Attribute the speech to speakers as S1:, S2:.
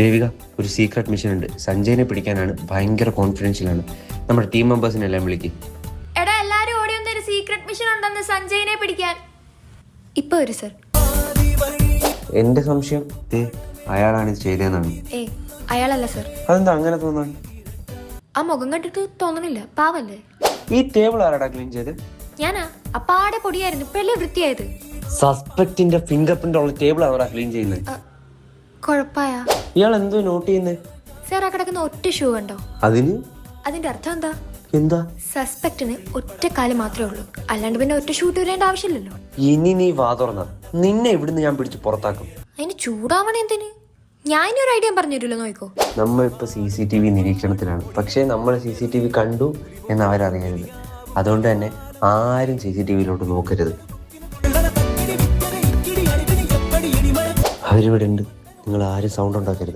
S1: ദേവിക, ഒരു secret mission ഉണ്ട്. സഞ്ജയനെ പിടിക്കാനാണ്. ഭയങ്കര കോൺഫിഡൻഷ്യലാണ്. നമ്മുടെ ടീം മെമ്പേഴ്സിനെല്ലാം വിളിക്കും.
S2: എടാ, എല്ലാരും ഓടി വന്നൊരു സീക്രട്ട് മിഷൻ ഉണ്ടെന്ന് സഞ്ജയനെ പിടിക്കാൻ. ഇപ്പൊ ഒരു സർ,
S1: എന്റെ സംശയം അയാളാണ് ഇത് ചെയ്തതെന്നാണ്.
S2: അയാളല്ല സർ.
S1: അതെന്താ അങ്ങനെ തോന്നാൻ?
S2: ആ മുഖം കണ്ടിട്ട് തോന്നണില്ല, പാവല്ലേ.
S1: ഈ ടേബിൾ ആരാടാ ക്ലീൻ ചെയ്ത്?
S2: ഞാനാ. അപ്പാടെ പൊടിയായിരുന്നു, ഇപ്പഴല്ലേ വൃത്തിയായത്.
S1: സസ്പെക്ടിന്റെ ഫിംഗർ പ്രിന്റ് ഉള്ള ടേബിൾ ആണോടാ ക്ലീൻ ചെയ്യുന്നത്?
S2: കൊഴപ്പായ
S1: ഇയാൾ എന്തോ നോട്ട് ചെയ്യുന്നത്?
S2: സാർ, ആ കിടക്കുന്ന ഒറ്റ ഷൂ കണ്ടോ? അതിന്റെ അർത്ഥം എന്താ?
S1: എന്താ?
S2: സസ്പെക്ടിന് ഒറ്റ കാല് മാത്രമേ ഉള്ളൂ, അല്ലാണ്ട് പിന്നെ ഒറ്റ ഷൂട്ട് വരേണ്ട ആവശ്യമില്ലല്ലോ.
S1: ഇനി നീ വാ തുറന്ന നിന്നെ ഇവിടുന്ന് ഞാൻ പിടിച്ച് പുറത്താക്കും.
S2: അതിന് ചൂടാവണ എന്തിന്? ഞാൻ ഒരു ഐഡിയ പറഞ്ഞു തരുമല്ലോ, നോക്കോ.
S1: നമ്മളിപ്പോ CCTV നിരീക്ഷണത്തിലാണ്. പക്ഷേ നമ്മൾ CCTV കണ്ടു എന്ന് അവരറിയരുത്. അതുകൊണ്ട് തന്നെ ആരും CCTVയിലോട്ട് നോക്കരുത്. അവരിവിടെ ഉണ്ട്. നിങ്ങൾ ആരും സൗണ്ട് ഉണ്ടാക്കരുത്.